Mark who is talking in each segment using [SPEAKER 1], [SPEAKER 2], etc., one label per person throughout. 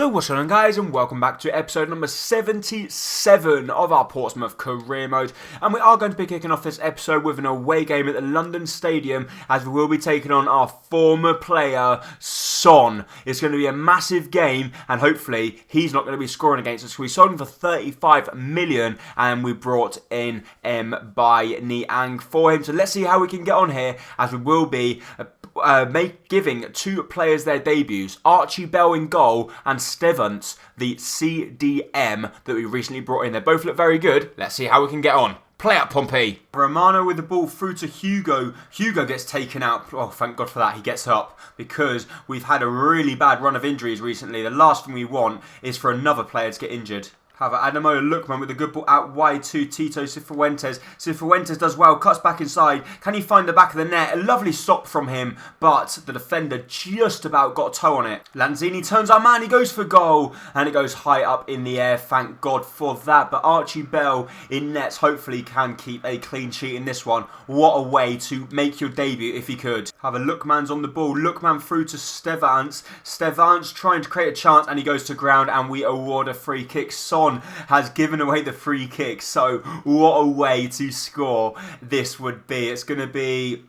[SPEAKER 1] So what's going on, guys, and welcome back to episode number 77 of our Portsmouth career mode, and we are going to be kicking off this episode with an away game at the London Stadium as we will be taking on our former player Son. It's going to be a massive game and hopefully he's not going to be scoring against us. We sold him for 35 million and we brought in by Niang for him, so let's see how we can get on here as we will be giving two players their debuts, Archie Bell in goal and Stevens, the CDM that we recently brought in. They both look very good. Let's see how we can get on. Play up, Pompey. Romano with the ball through to Hugo. Hugo gets taken out. Oh, thank God for that. He gets up because we've had a really bad run of injuries recently. The last thing we want is for another player to get injured. However, Adamola Lookman with a good ball out wide to Tito Cifuentes. Cifuentes does well, cuts back inside. Can he find the back of the net? A lovely stop from him, but the defender just about got a toe on it. Lanzini turns our man, he goes for goal, and it goes high up in the air. Thank God for that. But Archie Bell in nets hopefully can keep a clean sheet in this one. What a way to make your debut if he could. However, Lookman's on the ball. Lookman through to Stevens. Stevens trying to create a chance, and he goes to ground, and we award a free kick. Son has given away the free kick, so what a way to score this would be. It's going to be...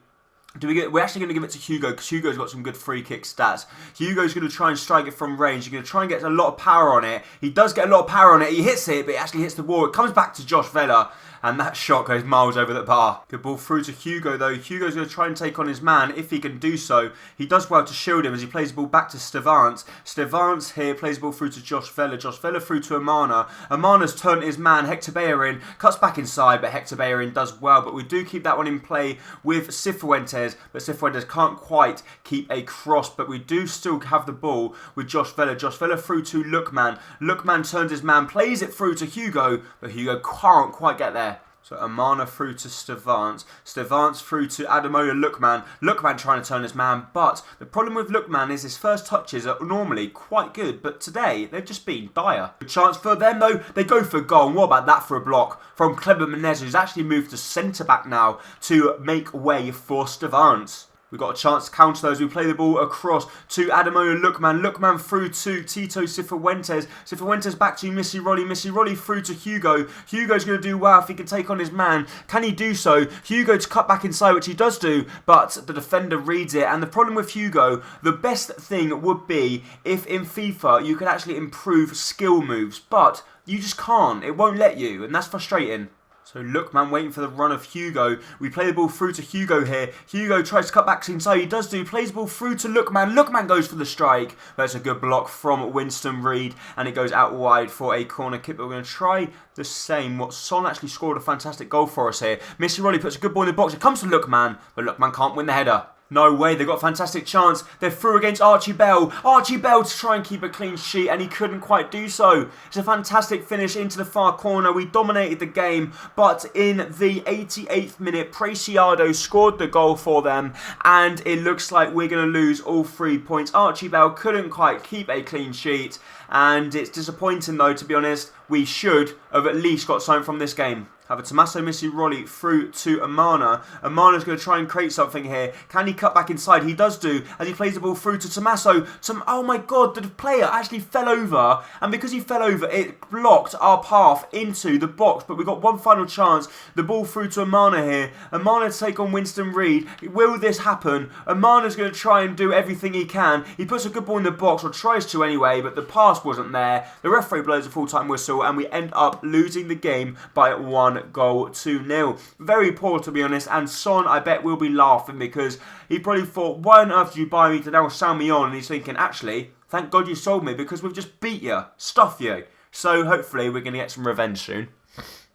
[SPEAKER 1] We're actually going to give it to Hugo because Hugo's got some good free kick stats. Hugo's going to try and strike it from range. He's going to try and get a lot of power on it. He does get a lot of power on it. He hits it, but it actually hits the wall. It comes back to Josh Vela, and that shot goes miles over the bar. Good ball through to Hugo, though. Hugo's going to try and take on his man if he can do so. He does well to shield him as he plays the ball back to Stevens. Stevens here plays the ball through to Josh Vela. Josh Vela through to Amana. Amana's turned his man, Hector Bellerin, cuts back inside, but Hector Bellerin does well. But we do keep that one in play with Cifuentes, but Cifuentes can't quite keep a cross, but we do still have the ball with Josh Vela. Josh Vela through to Lookman. Lookman turns his man, plays it through to Hugo, but Hugo can't quite get there. So Amana through to Stevens. Stevens through to Adamola Lookman. Lookman trying to turn his man, but the problem with Lookman is his first touches are normally quite good, but today they've just been dire. Good chance for them though. They go for a goal. And what about that for a block from Kleber Menez, who's actually moved to centre back now to make way for Stevens. We've got a chance to counter those. We play the ball across to Adamola Lookman. Lookman through to Tito Cifuentes. Cifuentes back to Missy Rolly. Missy Rolly through to Hugo. Hugo's going to do well if he can take on his man. Can he do so? Hugo to cut back inside, which he does do, but the defender reads it. And the problem with Hugo, the best thing would be if in FIFA you could actually improve skill moves, but you just can't. It won't let you, and that's frustrating. So Lookman waiting for the run of Hugo. We play the ball through to Hugo here. Hugo tries to cut back inside. He does do. Plays the ball through to Lookman. Lookman goes for the strike. That's a good block from Winston Reid. And it goes out wide for a corner kick. But we're going to try the same. What Son actually scored a fantastic goal for us here. Missy Rolly puts a good ball in the box. It comes to Lookman. But Lookman can't win the header. No way, they've got a fantastic chance. They're through against Archie Bell. Archie Bell to try and keep a clean sheet, and he couldn't quite do so. It's a fantastic finish into the far corner. We dominated the game, but in the 88th minute, Preciado scored the goal for them, and it looks like we're going to lose all 3 points. Archie Bell couldn't quite keep a clean sheet, and it's disappointing though, to be honest. We should have at least got something from this game. Have a Tommaso Missy Rolly through to Amana. Amana's going to try and create something here. Can he cut back inside? He does do as he plays the ball through to Tommaso. Oh my God, the player actually fell over. And because he fell over, it blocked our path into the box. But we've got one final chance. The ball through to Amana here. Amana to take on Winston Reid. Will this happen? Amana's going to try and do everything he can. He puts a good ball in the box, or tries to anyway, but the pass wasn't there. The referee blows a full-time whistle, and we end up losing the game by 1-0. Very poor, to be honest, and Son, I bet, will be laughing because he probably thought, why on earth did you buy me to now sell me on? And he's thinking, actually, thank God you sold me because we've just beat you, stuffed you. So hopefully we're going to get some revenge soon.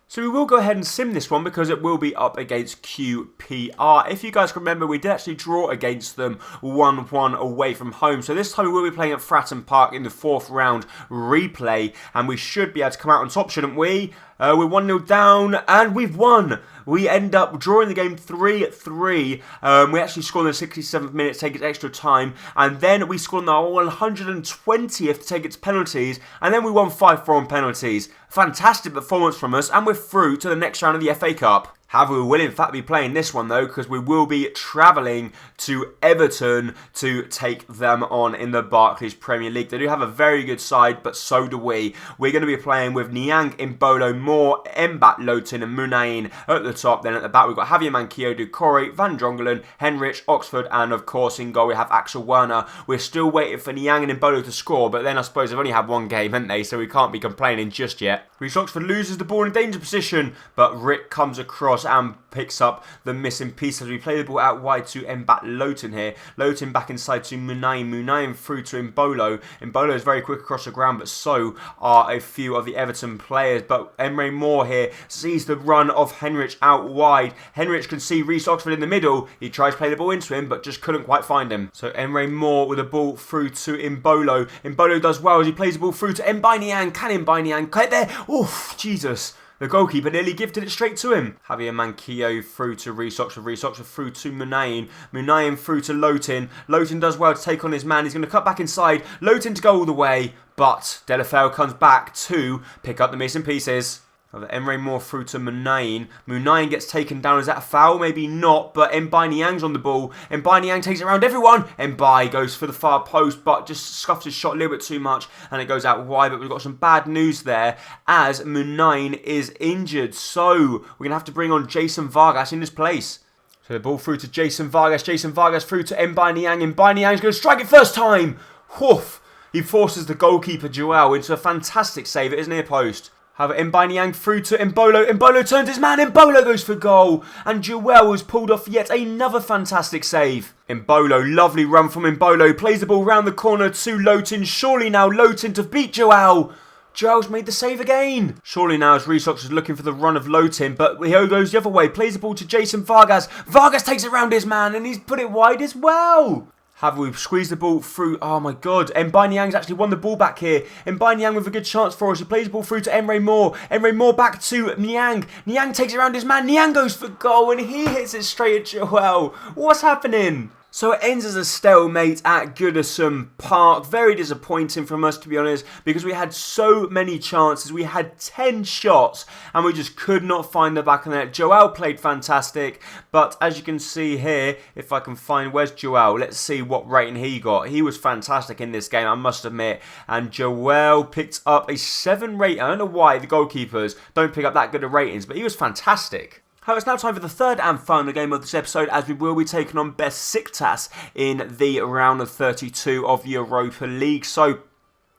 [SPEAKER 1] So we will go ahead and sim this one because it will be up against QPR. If you guys can remember, we did actually draw against them 1-1 away from home. So this time we will be playing at Fratton Park in the 4th round replay. And we should be able to come out on top, shouldn't we? We're 1-0 down and we've won. We end up drawing the game 3-3. We actually scored in the 67th minute to take its extra time. And then we scored in the 120th to take its penalties. And then we won 5-4 on penalties. Fantastic performance from us. And we're through to the next round of the FA Cup. However, we will in fact be playing this one though, because we will be travelling to Everton to take them on in the Barclays Premier League. They do have a very good side, but so do we. We're going to be playing with Niang, Mbolo, Moore, Mbat, Lowton and Munain at the top. Then at the back we've got Javier Manquillo, Ducoré, Van Drongelen, Henrich, Oxford, and of course in goal we have Axel Werner. We're still waiting for Niang and Mbolo to score, but then I suppose they've only had one game, haven't they? So we can't be complaining just yet. Reece Oxford loses the ball in danger position, but Rick comes across and picks up the missing piece as we play the ball out wide to Mbat Lowton here. Lowton back inside to Munain. Munain through to Mbolo. Mbolo is very quick across the ground, but so are a few of the Everton players. But Emre Moore here sees the run of Henrich out wide. Henrich can see Reece Oxford in the middle. He tries to play the ball into him, but just couldn't quite find him. So Emre Moore with the ball through to Mbolo. Mbolo does well as he plays the ball through to Mbai Niang. Can Mbai Niang get there? Oof, Jesus. The goalkeeper nearly gifted it straight to him. Javier Manquillo through to Reece Oxford. Reece Oxford through to Munain. Munain through to Lowton. Lowton does well to take on his man. He's going to cut back inside. Lowton to go all the way. But Delafeu comes back to pick up the missing pieces. Emre Moore through to Munain. Munain gets taken down. Is that a foul? Maybe not, but Mbai Niang's on the ball. Mbai Niang takes it around everyone. Mbai goes for the far post, but just scuffs his shot a little bit too much, and it goes out wide. But we've got some bad news there, as Munain is injured. So we're going to have to bring on Jason Vargas in his place. So the ball through to Jason Vargas. Jason Vargas through to Mbai Niang. Mbai Niang's going to strike it first time. Woof! He forces the goalkeeper Joel into a fantastic save at his near post. However, Mbai Niang through to Mbolo. Mbolo turns his man. Mbolo goes for goal. And Joel has pulled off yet another fantastic save. Mbolo, lovely run from Mbolo. Plays the ball round the corner to Lowton. Surely now Lowton to beat Joel. Joel's made the save again. Surely now as Reece Oxford is looking for the run of Lowton. But he goes the other way. Plays the ball to Jason Vargas. Vargas takes it round his man. And he's put it wide as well. Have we squeezed the ball through? Oh my god. Mbai Niang's actually won the ball back here. Mbai Niang with a good chance for us. He plays the ball through to Emre Moore. Emre Moore back to Niang. Niang takes it around his man. Niang goes for goal and he hits it straight at Joel. What's happening? So it ends as a stalemate at Goodison Park. Very disappointing from us, to be honest, because we had so many chances. We had 10 shots and we just could not find the back of the net. Joel played fantastic, but as you can see here, if I can find, where's Joel? Let's see what rating he got. He was fantastic in this game, I must admit. And Joel picked up a 7 rating. I don't know why the goalkeepers don't pick up that good of ratings, but he was fantastic. However, it's now time for the third and final game of this episode, as we will be taking on Besiktas in the round of 32 of the Europa League. So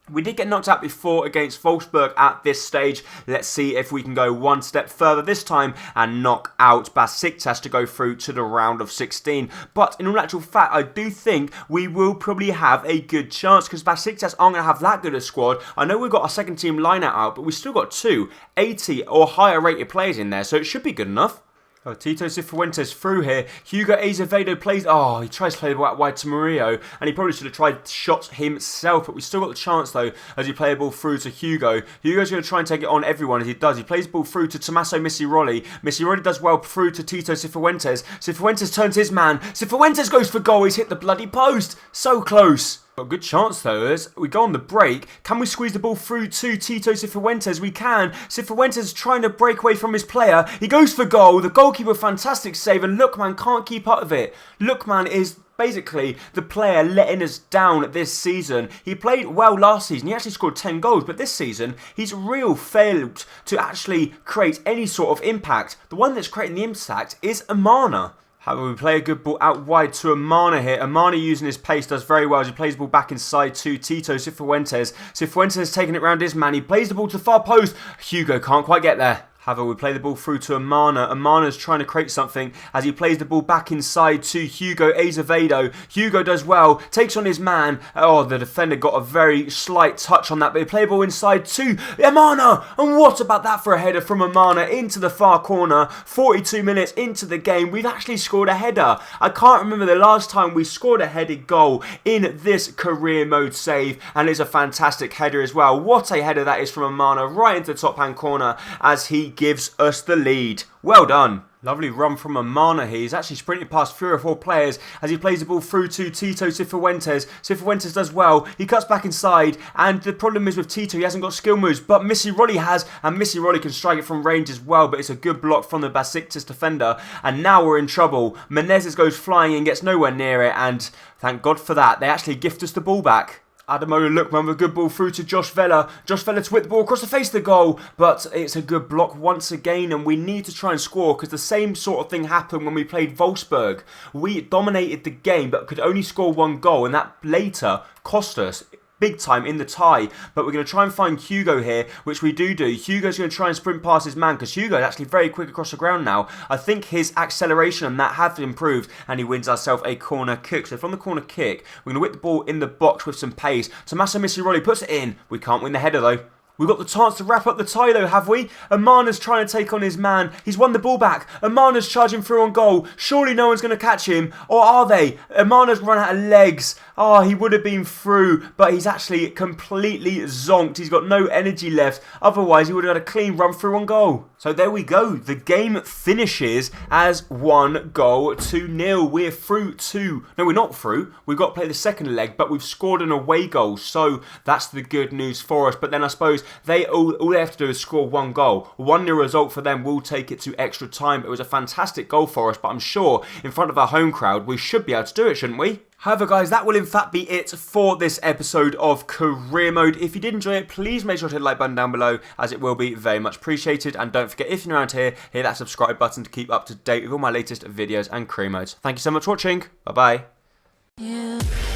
[SPEAKER 1] we did get knocked out before against Wolfsburg at this stage. Let's see if we can go one step further this time and knock out Besiktas to go through to the round of 16. But in all actual fact, I do think we will probably have a good chance, because Besiktas aren't going to have that good a squad. I know we've got our second team line-out out, but we've still got 2 80 or higher rated players in there, so it should be good enough. Oh, Tito Cifuentes through here. Hugo Azevedo plays... Oh, he tries to play the ball out wide to Murillo. And he probably should have tried shots himself. But we still got the chance, though, as he play the ball through to Hugo. Hugo's going to try and take it on everyone, as he does. He plays the ball through to Tommaso Missiroli. Missiroli does well through to Tito Cifuentes. Cifuentes turns his man. Cifuentes goes for goal. He's hit the bloody post. So close. Got a good chance though as we go on the break. Can we squeeze the ball through to Tito Cifuentes? We can. Cifuentes trying to break away from his player. He goes for goal. The goalkeeper, fantastic save, and Lookman can't keep up with it. Lookman is basically the player letting us down this season. He played well last season. He actually scored 10 goals, but this season he's failed to actually create any sort of impact. The one that's creating the impact is Amana. However, we play a good ball out wide to Amana here. Amana using his pace does very well as he plays the ball back inside to Tito Cifuentes. Cifuentes has taken it round his man. He plays the ball to the far post. Hugo can't quite get there. However, we play the ball through to Amana. Amana's trying to create something as he plays the ball back inside to Hugo Azevedo. Hugo does well, takes on his man. Oh, the defender got a very slight touch on that, but he play the ball inside to Amana. And what about that for a header from Amana into the far corner? 42 minutes into the game, we've actually scored a header. I can't remember the last time we scored a headed goal in this career mode save, and it's a fantastic header as well. What a header that is from Amana, right into the top hand corner as he gives us the lead. Well done. Lovely run from Amana here. He's actually sprinting past 3 or 4 players as he plays the ball through to Tito Cifuentes. Cifuentes does well. He cuts back inside, and the problem is with Tito, he hasn't got skill moves, but Missy Rolly has, and Missy Rolly can strike it from range as well, but it's a good block from the Besiktas defender, and now we're in trouble. Menezes goes flying and gets nowhere near it, and thank God for that. They actually gift us the ball back. Adamola Lookman with a good ball through to Josh Vela. Josh Vela to whip the ball across the face of the goal. But it's a good block once again, and we need to try and score because the same sort of thing happened when we played Wolfsburg. We dominated the game but could only score 1 goal, and that later cost us big time in the tie. But we're going to try and find Hugo here, which we do. Hugo's going to try and sprint past his man because Hugo is actually very quick across the ground now. I think his acceleration and that have improved, and he wins ourselves a corner kick. So from the corner kick, we're going to whip the ball in the box with some pace. Tommaso Missiroli puts it in. We can't win the header though. We've got the chance to wrap up the tie though, have we? Amana's trying to take on his man. He's won the ball back. Amana's charging through on goal. Surely no one's going to catch him. Or are they? Amana's run out of legs. Oh, he would have been through, but he's actually completely zonked. He's got no energy left. Otherwise, he would have had a clean run through on goal. So there we go. The game finishes as 1 goal to 0. We're through to... No, we're not through. We've got to play the second leg, but we've scored an away goal. So that's the good news for us. But then I suppose all they have to do is score 1 goal. 1-0 result for them will take it to extra time. It was a fantastic goal for us, but I'm sure in front of our home crowd, we should be able to do it, shouldn't we? However, guys, that will in fact be it for this episode of Career Mode. If you did enjoy it, please make sure to hit the like button down below, as it will be very much appreciated. And don't forget, if you're around here, hit that subscribe button to keep up to date with all my latest videos and career modes. Thank you so much for watching. Bye-bye.